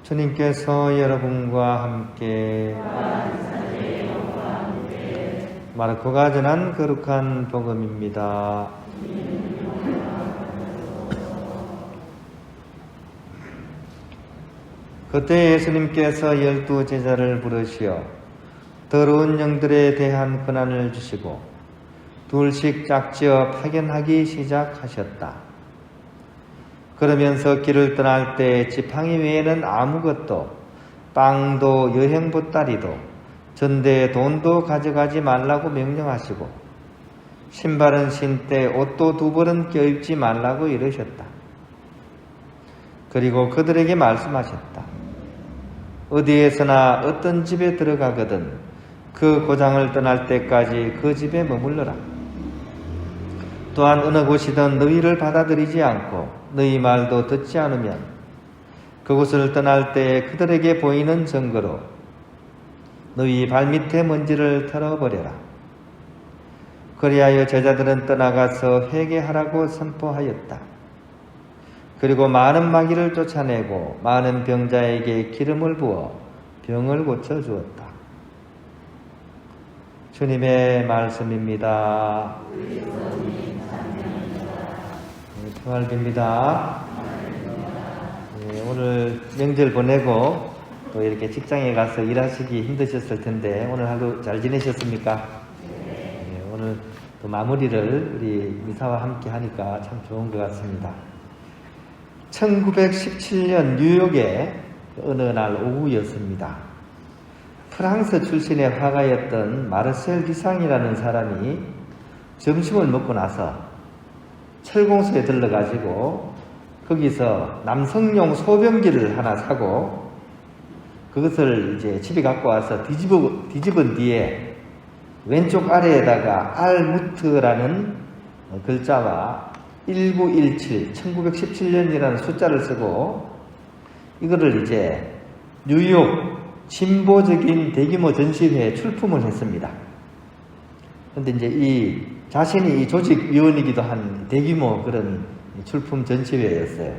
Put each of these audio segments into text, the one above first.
주님께서 여러분과 함께 마르코가 전한 거룩한 복음입니다. 그때 예수님께서 12 제자를 부르시어 더러운 영들에 대한 권한을 주시고 둘씩 짝지어 파견하기 시작하셨다. 그러면서 길을 떠날 때 지팡이 외에는 아무것도, 빵도 여행 보따리도 전대에 돈도 가져가지 말라고 명령하시고 신발은 신되 옷도 2벌은 껴입지 말라고 이르셨다. 그리고 그들에게 말씀하셨다. 어디에서나 어떤 집에 들어가거든 그 고장을 떠날 때까지 그 집에 머물러라. 또한 어느 곳이든 너희를 받아들이지 않고 너희 말도 듣지 않으면 그곳을 떠날 때 그들에게 보이는 증거로 너희 발밑에 먼지를 털어버려라. 그리하여 제자들은 떠나가서 회개하라고 선포하였다. 그리고 많은 마귀를 쫓아내고 많은 병자에게 기름을 부어 병을 고쳐주었다. 주님의 말씀입니다. 평화를 빕니다. 오늘 명절 보내고 또 이렇게 직장에 가서 일하시기 힘드셨을 텐데 오늘 하루 잘 지내셨습니까? 오늘 또 마무리를 우리 미사와 함께 하니까 참 좋은 것 같습니다. 1917년 뉴욕의 어느 날 오후였습니다. 프랑스 출신의 화가였던 마르셀 디상이라는 사람이 점심을 먹고 나서 철공소에 들러가지고 거기서 남성용 소변기를 하나 사고 그것을 이제 집에 갖고 와서 뒤집은 뒤에 왼쪽 아래에다가 알무트라는 글자와 1917, 1917년이라는 숫자를 쓰고 이거를 이제 뉴욕 진보적인 대규모 전시회에 출품을 했습니다. 그런데 이제 이 자신이 이 조직위원이기도 한 대규모 그런 출품 전시회였어요.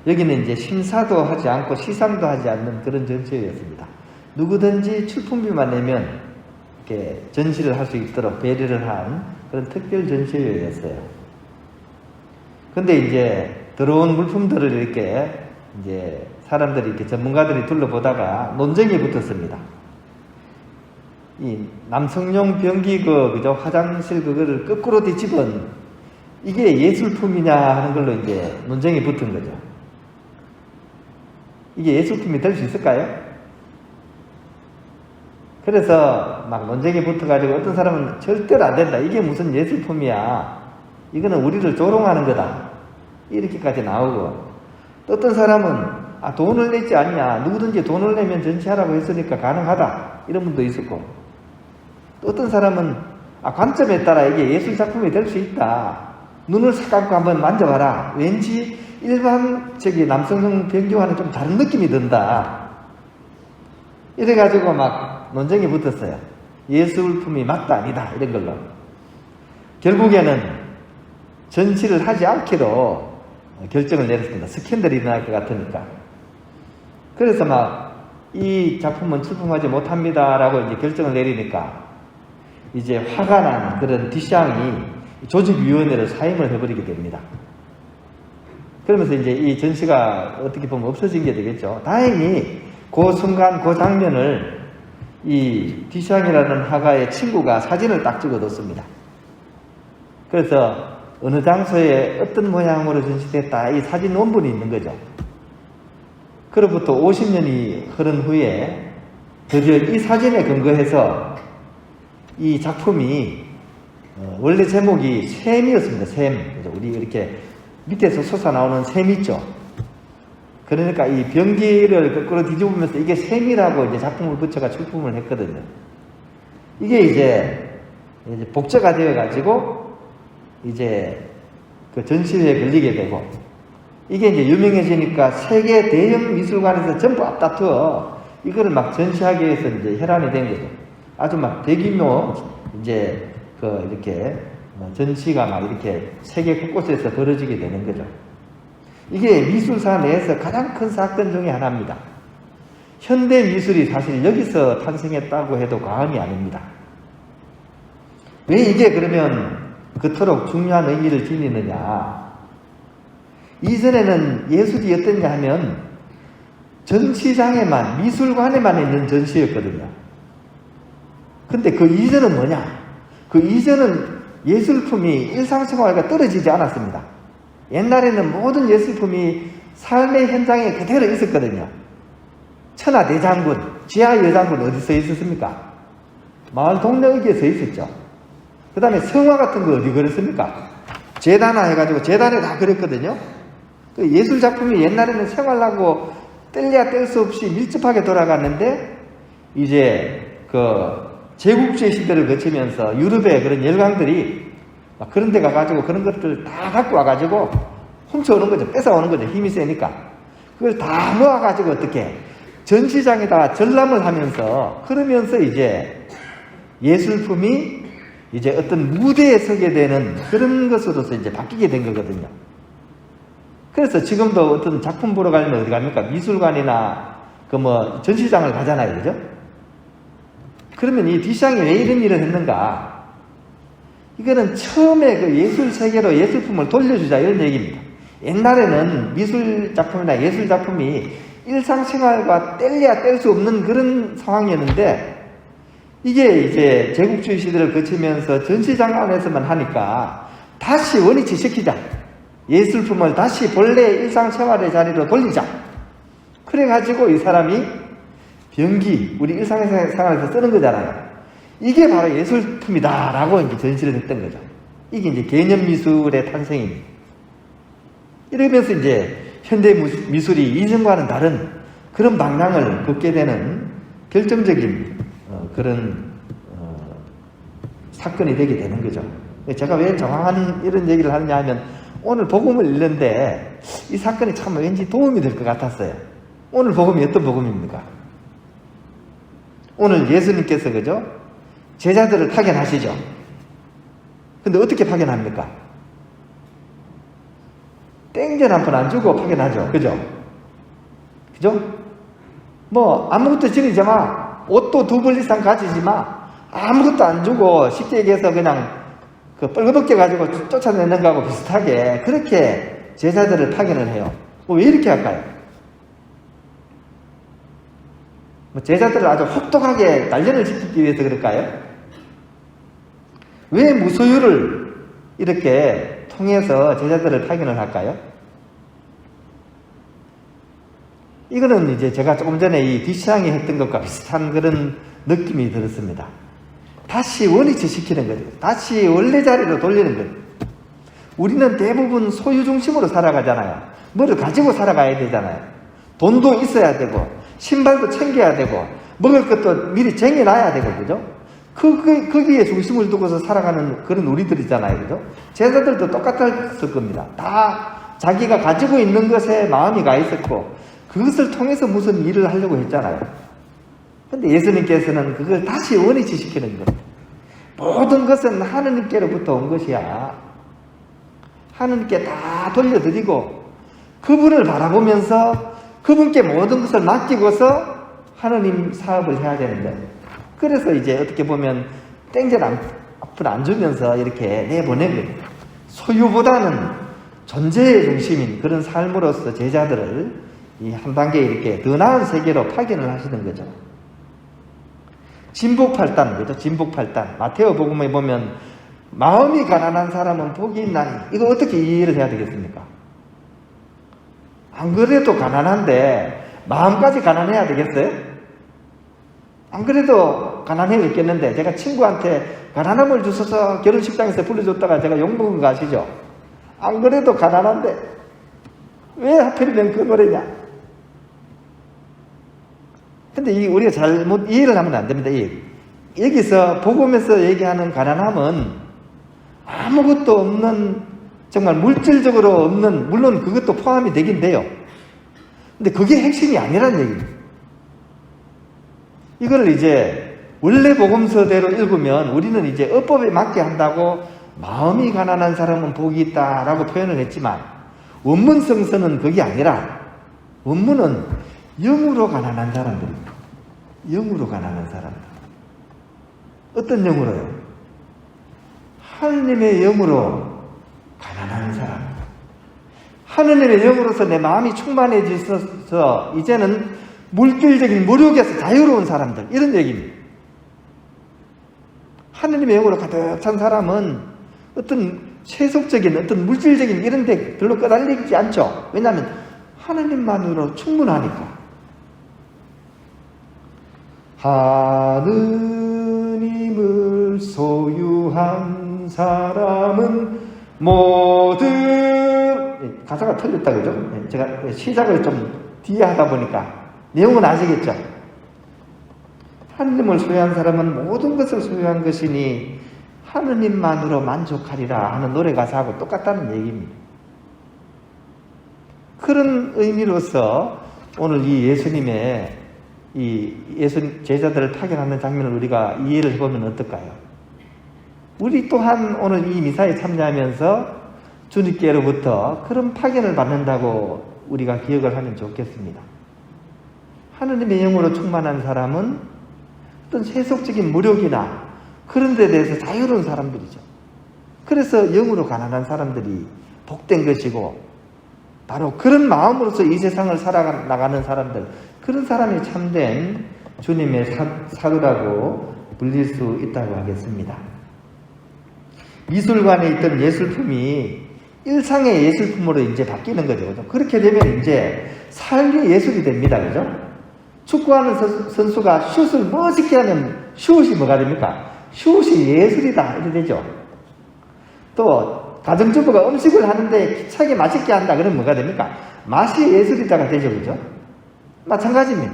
여기는 이제 심사도 하지 않고 시상도 하지 않는 그런 전시회였습니다. 누구든지 출품비만 내면 이렇게 전시를 할 수 있도록 배려를 한 그런 특별 전시회였어요. 근데 이제 들어온 물품들을 이렇게 이제 사람들이 이렇게 전문가들이 둘러보다가 논쟁이 붙었습니다. 이 남성용 변기 그죠? 화장실 그거를 거꾸로 뒤집은 이게 예술품이냐 하는 걸로 이제 논쟁이 붙은 거죠. 이게 예술품이 될 수 있을까요? 그래서 막 논쟁이 붙어가지고 어떤 사람은 절대로 안 된다. 이게 무슨 예술품이야. 이거는 우리를 조롱하는 거다. 이렇게까지 나오고 또 어떤 사람은 돈을 내지 않냐. 누구든지 돈을 내면 전시하라고 했으니까 가능하다. 이런 분도 있었고 또 어떤 사람은 관점에 따라 이게 예술작품이 될 수 있다. 눈을 싹 감고 한번 만져봐라. 왠지 일반적인 남성용 변기와는 좀 다른 느낌이 든다. 이래가지고 막 논쟁이 붙었어요. 예술품이 맞다 아니다 이런 걸로. 결국에는 전시를 하지 않기로 결정을 내렸습니다. 스캔들이 일어날 것 같으니까. 그래서 막 이 작품은 출품하지 못합니다 라고 이제 결정을 내리니까 이제 화가 난 그런 디샹이 조직위원회를 사임을 해버리게 됩니다. 그러면서 이제 이 전시가 어떻게 보면 없어진 게 되겠죠. 다행히 그 순간 그 장면을 이 디샹이라는 화가의 친구가 사진을 딱 찍어뒀습니다. 그래서 어느 장소에 어떤 모양으로 전시됐다 이 사진 원본이 있는 거죠. 그로부터 50년이 흐른 후에 드디어 이 사진에 근거해서 이 작품이 원래 제목이 샘이었습니다. 샘. 우리 이렇게 밑에서 솟아나오는 샘 있죠. 그러니까 이 변기를 거꾸로 뒤집으면서 이게 샘이라고 이제 작품을 붙여가 출품을 했거든요. 이게 이제 복제가 되어가지고 이제 그 전시회에 걸리게 되고 이게 이제 유명해지니까 세계 대형 미술관에서 전부 앞다투어 이거를 막 전시하기 위해서 이제 혈안이 된 거죠. 아주 막 대규모 이제 이렇게 전시가 막 이렇게 세계 곳곳에서 벌어지게 되는 거죠. 이게 미술사 내에서 가장 큰 사건 중에 하나입니다. 현대 미술이 사실 여기서 탄생했다고 해도 과언이 아닙니다. 왜 이게 그러면 그토록 중요한 의미를 지니느냐? 이전에는 예술이 어땠냐 하면 전시장에만, 미술관에만 있는 전시였거든요. 근데 그 이전은 뭐냐? 그 이전은 예술품이 일상생활과 떨어지지 않았습니다. 옛날에는 모든 예술품이 삶의 현장에 그대로 있었거든요. 천하대장군, 지하여장군 어디서 있었습니까? 마을 동네 어귀에 서 있었죠. 그 다음에 성화 같은 거 어디 그렸습니까? 재단화 해가지고 재단에 다 그렸거든요. 그 예술작품이 옛날에는 생활하고 뗄래야 뗄 수 없이 밀접하게 돌아갔는데, 이제 제국주의 시대를 거치면서 유럽의 그런 열강들이 막 그런 데 가가지고 그런 것들 다 갖고 와가지고 훔쳐오는 거죠. 뺏어오는 거죠. 힘이 세니까. 그걸 다 모아가지고 어떻게 전시장에다 전람을 하면서, 그러면서 이제 예술품이 이제 어떤 무대에 서게 되는 그런 것으로서 이제 바뀌게 된 거거든요. 그래서 지금도 어떤 작품 보러 가려면 어디 갑니까? 미술관이나 전시장을 가잖아요. 그죠? 그러면 이 뒷샹이 왜 이런 일을 했는가? 이거는 처음에 그 예술 세계로 예술품을 돌려주자 이런 얘기입니다. 옛날에는 미술작품이나 예술작품이 일상생활과 뗄래야 뗄 수 없는 그런 상황이었는데, 이게 이제 제국주의 시대를 거치면서 전시장 안에서만 하니까 다시 원위치 시키자. 예술품을 다시 본래 일상생활의 자리로 돌리자. 그래가지고 이 사람이 병기, 우리 일상생활에서 쓰는 거잖아요. 이게 바로 예술품이다 라고 이제 전시를 했던 거죠. 이게 이제 개념미술의 탄생입니다. 이러면서 이제 현대 미술이 이전과는 다른 그런 방향을 걷게 되는 결정적인 그런 사건이 되게 되는 거죠. 제가 왜 정확한 이런 얘기를 하느냐 하면, 오늘 복음을 읽는데 이 사건이 참 왠지 도움이 될 것 같았어요. 오늘 복음이 어떤 복음입니까? 오늘 예수님께서 그죠? 제자들을 파견하시죠. 근데 어떻게 파견합니까? 땡전 한 푼 안 주고 파견하죠. 그죠? 그죠? 아무것도 지니지 마. 옷도 2벌 이상 가지지 마. 아무것도 안 주고, 쉽게 얘기해서 그냥 뻘거벗겨 가지고 쫓아내는 거하고 비슷하게 그렇게 제자들을 파견을 해요. 왜 이렇게 할까요? 제자들을 아주 혹독하게 단련을 시키기 위해서 그럴까요? 왜 무소유를 이렇게 통해서 제자들을 파견을 할까요? 이거는 이제 제가 조금 전에 이 뒷시장이 했던 것과 비슷한 그런 느낌이 들었습니다. 다시 원위치 시키는 거죠. 다시 원래 자리로 돌리는 거죠. 우리는 대부분 소유 중심으로 살아가잖아요. 뭐를 가지고 살아가야 되잖아요. 돈도 있어야 되고, 신발도 챙겨야 되고, 먹을 것도 미리 쟁여놔야 되고, 그죠? 거기에 중심을 두고서 살아가는 그런 우리들이잖아요. 그죠? 제자들도 똑같았을 겁니다. 다 자기가 가지고 있는 것에 마음이 가 있었고, 그것을 통해서 무슨 일을 하려고 했잖아요. 근데 예수님께서는 그걸 다시 원위치 시키는 거예요. 모든 것은 하느님께로부터 온 것이야. 하느님께 다 돌려드리고 그분을 바라보면서 그분께 모든 것을 맡기고서 하느님 사업을 해야 되는 거예요. 그래서 이제 어떻게 보면 땡전 앞을 안 주면서 이렇게 내보낸 거예요. 소유보다는 존재의 중심인 그런 삶으로서 제자들을 이 한 단계 이렇게 더 나은 세계로 파견을 하시는 거죠. 진복팔단, 그죠? 진복팔단. 마테오 복음에 보면 마음이 가난한 사람은 복이 있나니, 이거 어떻게 이해를 해야 되겠습니까? 안 그래도 가난한데 마음까지 가난해야 되겠어요? 안 그래도 가난해 있겠는데, 제가 친구한테 가난함을 주셔서 결혼식장에서 불러줬다가 제가 욕먹은 거 아시죠? 안 그래도 가난한데 왜 하필이면 그 노래냐? 근데 우리가 잘못 이해를 하면 안 됩니다. 여기서 복음에서 얘기하는 가난함은 아무것도 없는, 정말 물질적으로 없는, 물론 그것도 포함이 되긴 돼요. 근데 그게 핵심이 아니라는 얘기입니다. 이걸 이제 원래 복음서대로 읽으면 우리는 이제 어법에 맞게 한다고 마음이 가난한 사람은 복이 있다라고 표현을 했지만, 원문성서는 그게 아니라, 원문은 영으로 가난한 사람들입니다. 영으로 가난한 사람들. 어떤 영으로요? 하느님의 영으로 가난한 사람. 하느님의 영으로서 내 마음이 충만해져서 이제는 물질적인 무력에서 자유로운 사람들, 이런 얘기입니다. 하느님의 영으로 가득 찬 사람은 어떤 세속적인 어떤 물질적인 이런 데 별로 끄달리지 않죠. 왜냐하면 하느님만으로 충분하니까. 하느님을 소유한 사람은 모든, 가사가 틀렸다 그죠? 제가 시작을 좀 뒤에 하다 보니까 내용은 아시겠죠? 하느님을 소유한 사람은 모든 것을 소유한 것이니 하느님만으로 만족하리라 하는 노래 가사하고 똑같다는 얘기입니다. 그런 의미로서 오늘 이 예수님의 이 예수 제자들을 파견하는 장면을 우리가 이해를 해보면 어떨까요? 우리 또한 오늘 이 미사에 참여하면서 주님께로부터 그런 파견을 받는다고 우리가 기억을 하면 좋겠습니다. 하느님의 영으로 충만한 사람은 어떤 세속적인 무력이나 그런 데 대해서 자유로운 사람들이죠. 그래서 영으로 가난한 사람들이 복된 것이고, 바로 그런 마음으로서 이 세상을 살아나가는 사람들, 그런 사람이 참된 주님의 사도라고 불릴 수 있다고 하겠습니다. 미술관에 있던 예술품이 일상의 예술품으로 이제 바뀌는 거죠. 그죠? 그렇게 되면 이제 삶이 예술이 됩니다. 그죠? 축구하는 선수가 슛을 멋있게 하면 슛이 뭐가 됩니까? 슛이 예술이다. 이렇게 되죠. 또 가정주부가 음식을 하는데 기차게 맛있게 한다. 그러면 뭐가 됩니까? 맛이 예술이다가 되죠. 그죠? 마찬가지입니다.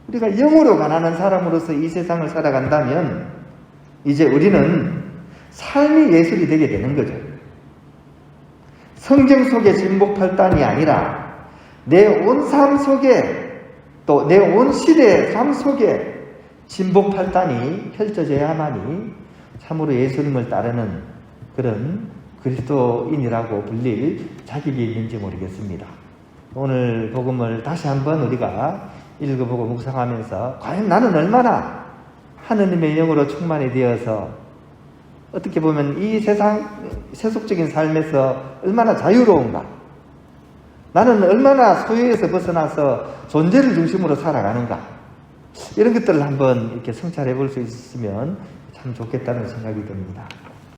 우리가 영으로 가난한 사람으로서 이 세상을 살아간다면 이제 우리는 삶이 예술이 되게 되는 거죠. 성경 속의 진복팔단이 아니라 내 온 삶 속에, 또 내 온 시대의 삶 속에 진복팔단이 펼쳐져야만이 참으로 예수님을 따르는 그런 그리스도인이라고 불릴 자격이 있는지 모르겠습니다. 오늘 복음을 다시 한번 우리가 읽어보고 묵상하면서 과연 나는 얼마나 하느님의 영으로 충만이 되어서 어떻게 보면 이 세상 세속적인 삶에서 얼마나 자유로운가, 나는 얼마나 소유에서 벗어나서 존재를 중심으로 살아가는가, 이런 것들을 한번 이렇게 성찰해 볼 수 있으면 참 좋겠다는 생각이 듭니다.